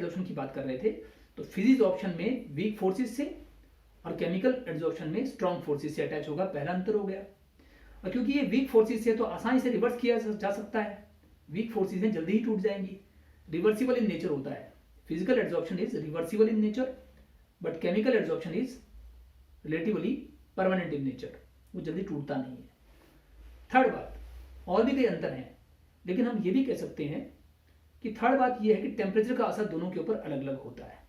Adsorption की बात कर रहे थे, तो फिजिक्स ऑप्शन में वीक फोर्सेस से और केमिकल एड्जॉर्प्शन में स्ट्रॉन्ग फोर्सेस से अटैच होगा, पहला अंतर हो गया। और क्योंकि ये वीक फोर्सेस से तो आसानी से रिवर्स किया जा सकता है, वीक फोर्सेस हैं जल्दी ही टूट जाएंगी, रिवर्सिबल इन नेचर होता है। Physical adsorption is reversible in nature, but chemical adsorption is relatively permanent in nature, वो जल्दी टूटता नहीं है। थर्ड बात, और भी कई अंतर हैं, लेकिन हम ये भी कह सकते हैं कि थर्ड बात ये है कि टेम्परेचर का असर दोनों के ऊपर अलग अलग होता है।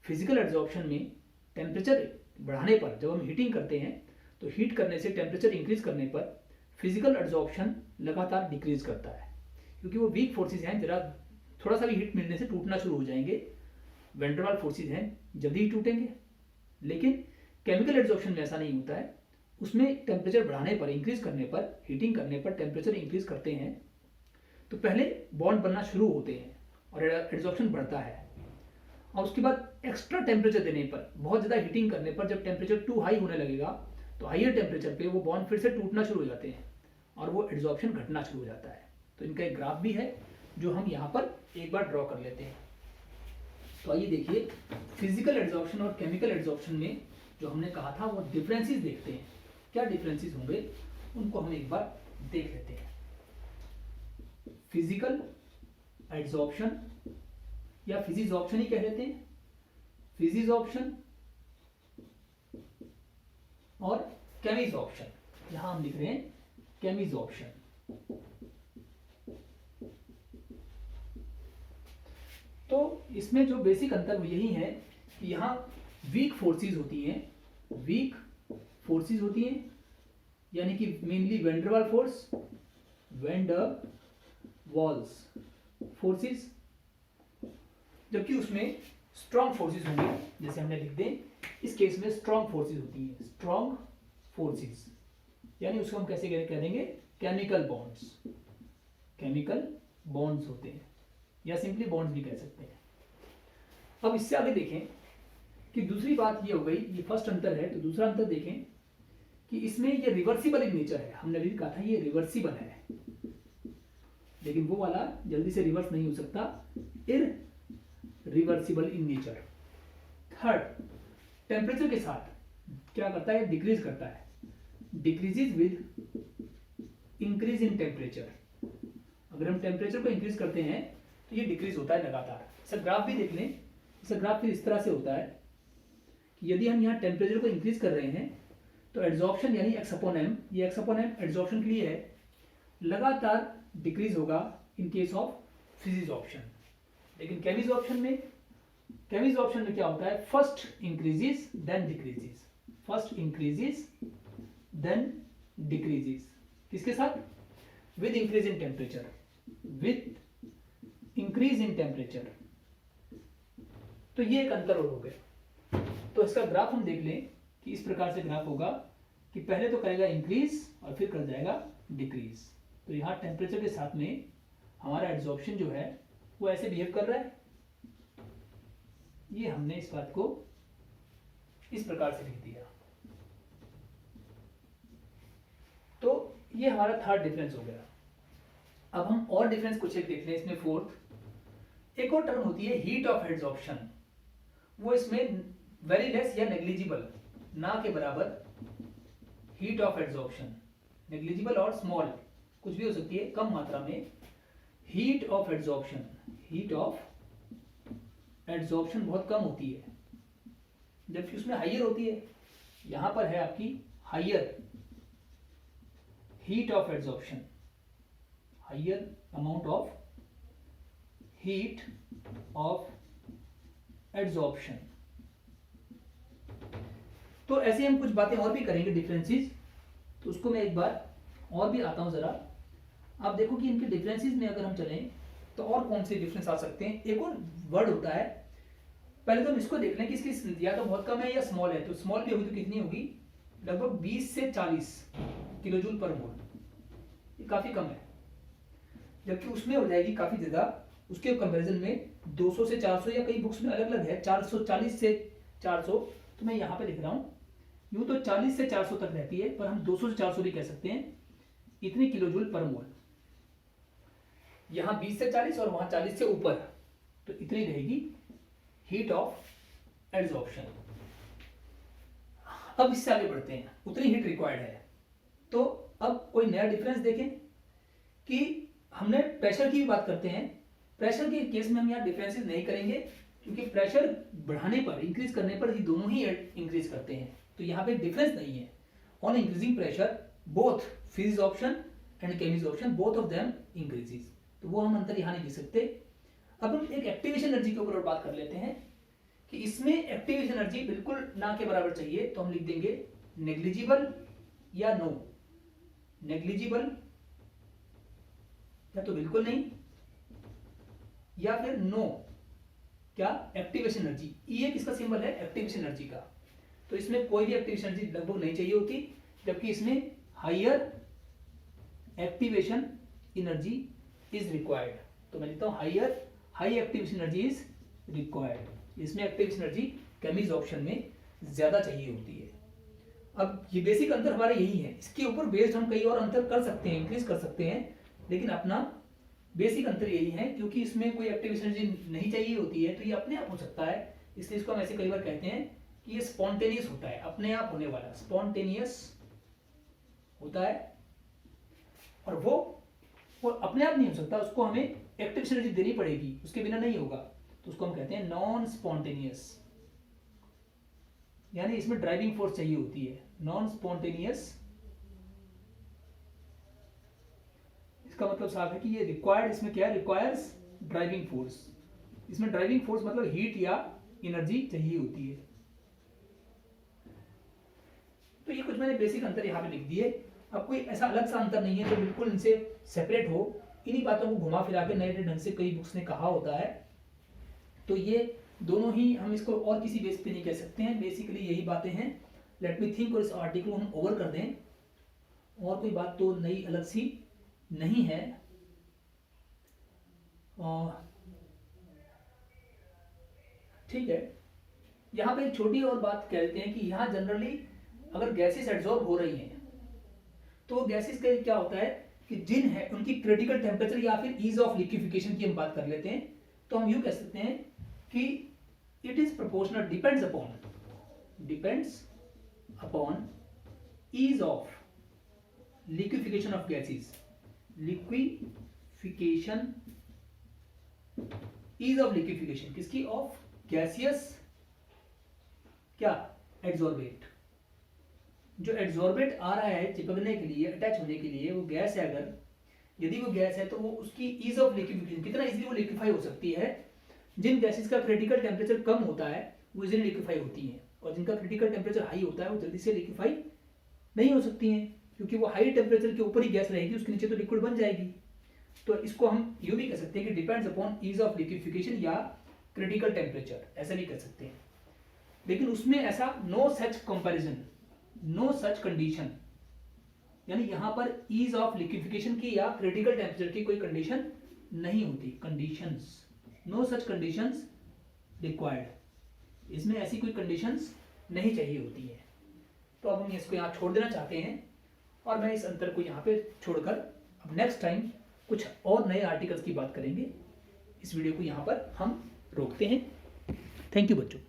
फिजिकल एड्जॉर्प्शन में टेम्परेचर बढ़ाने पर, जब हम हीटिंग करते हैं तो हीट करने से टेम्परेचर इंक्रीज करने पर फिजिकल एड्जॉर्प्शन लगातार डिक्रीज करता है, क्योंकि वो वीक फोर्सेज हैं, जरा थोड़ा सा भी हीट मिलने से टूटना शुरू हो जाएंगे। वेंड्रवाल फोर्सेज हैं, जल्दी ही टूटेंगे। लेकिन केमिकल एड्जॉर्प्शन में ऐसा नहीं होता है, उसमें टेम्परेचर बढ़ाने पर, इंक्रीज करने पर, हीटिंग करने पर टेम्परेचर इंक्रीज करते हैं तो पहले बॉन्ड बनना शुरू होते हैं और एड्जॉर्प्शन बढ़ता है, और उसके बाद एक्स्ट्रा टेम्परेचर देने पर, बहुत ज़्यादा हीटिंग करने पर जब टेम्परेचर टू हाई होने लगेगा तो हाइयर टेम्परेचर पे वो बॉन्ड फिर से टूटना शुरू हो जाते हैं और वो एड्जॉर्प्शन घटना शुरू हो जाता है। तो इनका एक ग्राफ भी है जो हम यहाँ पर एक बार ड्रॉ कर लेते हैं। तो आइए देखिए, फिजिकल एड्जॉर्प्शन और केमिकल एड्जॉर्प्शन में जो हमने कहा था वो डिफरेंसेस देखते हैं, क्या डिफरेंसेस होंगे उनको हम एक बार देख लेते हैं। फिजिकल एड्जॉर्प्शन या फिजिजॉर्प्शन ही कह देते हैं, फिजिजॉर्प्शन और केमिजॉर्प्शन, यहां हम लिख रहे हैं केमिजॉर्प्शन। तो इसमें जो बेसिक अंतर वो यही है कि यहां वीक फोर्सेस होती हैं, वीक फोर्सेस होती हैं, यानी कि मेनली वेंडरवाल फोर्स, वेंडरवाल्स फोर्सेस, जबकि उसमें स्ट्रॉन्ग फोर्सेस होंगे, जैसे हमने लिख दें इस केस में स्ट्रॉन्ग फोर्सेस होती हैं, स्ट्रॉन्ग फोर्सेस, यानी उसको हम कैसे कह देंगे, केमिकल बॉन्ड्स, केमिकल बॉन्ड्स होते हैं, या सिंपली बॉन्ड्स भी कह सकते हैं। अब इससे आगे देखें कि दूसरी बात ये हो गई, ये फर्स्ट अंतर है, तो दूसरा अंतर देखें कि इसमें ये रिवर्सिबल इन नेचर है, हमने भी कहा था ये रिवर्सिबल है, लेकिन वो वाला जल्दी से रिवर्स नहीं हो सकता, irreversible in nature. Third, temperature के साथ क्या करता है, डिक्रीज करता है, decreases with increase in temperature. अगर हम टेम्परेचर को इंक्रीज करते हैं तो ये डिक्रीज होता है लगातार। इसका ग्राफ भी देख लें, इसका ग्राफ फिर इस तरह से होता है कि यदि हम यहाँ टेम्परेचर को इंक्रीज कर रहे हैं तो एड्जॉर्प्शन यानी एक्स अपॉन एम, ये एक्स अपॉन एम एड्जॉर्प्शन के लिए है, लगातार डिक्रीज होगा इन केस ऑफ फिजिजॉर्प्शन। लेकिन केमिजॉर्प्शन में, केमिजॉर्प्शन में क्या होता है, first increases then decreases, first increases then decreases, किसके साथ, with increase in temperature, with increase in temperature. तो ये एक अंतर और हो गया। तो इसका ग्राफ हम देख लें कि इस प्रकार से ग्राफ होगा कि पहले तो करेगा इंक्रीज और फिर कर जाएगा डिक्रीज। तो यहाँ टेम्परेचर के साथ में हमारा एड्जॉर्प्शन जो है वो ऐसे बिहेव कर रहा है, ये हमने इस बात को इस प्रकार से लिख दिया। तो ये हमारा थर्ड डिफरेंस हो गया। अब हम और डिफरेंस कुछ एक देख लें इसमें, फोर्थ एक और टर्म होती है हीट ऑफ एड्जॉर्प्शन, वो इसमें वेरी लेस या नेग्लिजिबल, ना के बराबर हीट ऑफ एड्जॉर्प्शन, नेग्लिजिबल और स्मॉल कुछ भी हो सकती है, कम मात्रा में heat of adsorption, heat of adsorption बहुत कम होती है, जबकि उसमें हाइयर होती है। यहां पर है आपकी higher heat of adsorption, higher amount of heat of adsorption. तो ऐसे हम कुछ बातें और भी करेंगे डिफरेंसेस, तो उसको मैं एक बार और भी आता हूं जरा। आप देखो कि इनके डिफरेंसेस में अगर हम चलें तो और कौन से डिफरेंस आ सकते हैं। एक और वर्ड होता है, पहले तो हम इसको देख लें कि इसकी या तो बहुत कम है या स्मॉल है। तो स्मॉल भी होगी तो कितनी होगी, लगभग 20 से 40 किलोजूल पर मोल, ये काफी कम है। जबकि उसमें हो जाएगी काफी ज्यादा, उसके कंपैरिजन में 200 से 400, या कई बुक्स में अलग अलग है 440 से 400, तो मैं यहाँ पे लिख रहा हूँ। यूं तो 40 से 400 तक रहती है, पर हम 200 से 400 भी कह सकते हैं, इतनी किलोजूल पर मोल। यहाँ 20 से 40 और वहां 40 से ऊपर, तो इतनी रहेगी हीट ऑफ एड्सॉर्प्शन। अब इससे आगे बढ़ते हैं, उतनी हीट रिक्वायर्ड है। तो अब कोई नया डिफरेंस देखें कि हमने प्रेशर की भी बात करते हैं। प्रेशर के केस में हम यहाँ डिफरेंसेस नहीं करेंगे, क्योंकि प्रेशर बढ़ाने पर, इंक्रीज करने पर ये दोनों ही इंक्रीज करते हैं, तो यहाँ पे डिफरेंस नहीं है। On increasing pressure both physics option and chemics option both of them increases, तो वो हम अंतर यहाँ नहीं दे सकते। अब हम एक एक्टिवेशन एनर्जी के ऊपर और बात कर लेते हैं कि इसमें एक्टिवेशन एनर्जी बिल्कुल ना के बराबर चाहिए, तो हम लिख देंगे नेग्लिजिबल या नो। नेग्लिजिबल या तो बिल्कुल नहीं, या फिर नो क्या एक्टिवेशन एनर्जी। ये किसका सिंबल है? एक्टिवेशन एनर्जी का। तो इसमें कोई भी एक्टिवेशन एनर्जी लगभग नहीं चाहिए होती, जबकि इसमें higher activation energy is required. तो मैं लिखता हूं high activation energy is required. इसमें एक्टिवेशन एनर्जी केमिक्स ऑप्शन में ज्यादा चाहिए होती है। अब ये बेसिक अंतर हमारा यही है, इसके ऊपर बेस्ड हम कई और अंतर कर सकते हैं, इंक्रीज कर सकते हैं, लेकिन अपना बेसिक अंतर यही है। क्योंकि इसमें कोई एक्टिवेशन एनर्जी नहीं चाहिए होती है, तो ये अपने आप हो सकता है, इसलिए इसको हम ऐसे कई बार कहते हैं कि ये स्पॉन्टेनियस होता है, अपने आप होने वाला, स्पॉन्टेनियस होता है। और वो अपने आप नहीं हो सकता, उसको हमें एक्टिवेशन एनर्जी देनी पड़ेगी, उसके बिना नहीं होगा, तो उसको हम कहते हैं नॉन स्पॉन्टेनियस, यानी इसमें ड्राइविंग फोर्स चाहिए होती है। नॉन स्पॉन्टेनियस, इसका मतलब साफ है कि ये रिक्वायर्ड, इसमें क्या है? Requires driving force. इसमें ड्राइविंग फोर्स मतलब हीट या एनर्जी चाहिए होती है। तो ये कुछ मैंने बेसिक अंतर यहां पे लिख दिए। अब कोई ऐसा अलग सा अंतर नहीं है जो बिल्कुल इनसे सेपरेट हो, इन्हीं बातों को घुमा फिरा के नए ढंग से कई बुक्स ने कहा होता है। तो ये दोनों ही, हम इसको और किसी बेस पे नहीं कह सकते हैं, बेसिकली यही बातें हैं। लेट मी थिंक, और इस आर्टिकल को हम ओवर कर दें, और कोई बात तो नई अलग सी नहीं है। ठीक है, यहाँ पे एक छोटी और बात कह देते हैं कि यहाँ जनरली अगर गैसेस एब्जॉर्ब हो रही हैं, तो गैसेस का क्या होता है कि जिन है उनकी क्रिटिकल टेम्परेचर या फिर ईज ऑफ लिक्विफिकेशन की हम बात कर लेते हैं, तो हम यूं कह सकते हैं कि it is proportional, depends upon ease of liquefaction of gases, liquefaction, ease of liquefaction किसकी? ऑफ गैसियस क्या? एड्सॉर्बेट। जो एड्सॉर्बेट आ रहा है चिपकने के लिए, अटैच होने के लिए, वो गैस है, अगर यदि वो गैस है तो वो उसकी ईज ऑफ लिक्विफिकेशन, कितना इजीली वो लिक्विफाई हो सकती है। जिन गैसेस का क्रिटिकल टेम्परेचर कम होता है वो इजीली लिक्विफाई होती हैं, और जिनका क्रिटिकल टेम्परेचर हाई होता है वो जल्दी से लिक्विफाई नहीं हो सकती हैं, क्योंकि वो हाई टेम्परेचर के ऊपर ही गैस रहेगी, उसके नीचे तो लिक्विड बन जाएगी। तो इसको हम यूं भी कह सकते हैं कि depends upon ease of liquefaction या क्रिटिकल टेम्परेचर, ऐसा भी कह सकते हैं। लेकिन उसमें ऐसा no such comparison, no such condition, यानी यहां पर ईज ऑफ लिक्विफिकेशन की या क्रिटिकल टेम्परेचर की कोई कंडीशन नहीं होती। Conditions, no such conditions required, इसमें ऐसी कोई कंडीशंस नहीं चाहिए होती है। तो अब हम इसको यहाँ छोड़ देना चाहते हैं, और मैं इस अंतर को यहाँ पे छोड़कर अब नेक्स्ट टाइम कुछ और नए आर्टिकल्स की बात करेंगे। इस वीडियो को यहाँ पर हम रोकते हैं। थैंक यू बच्चों।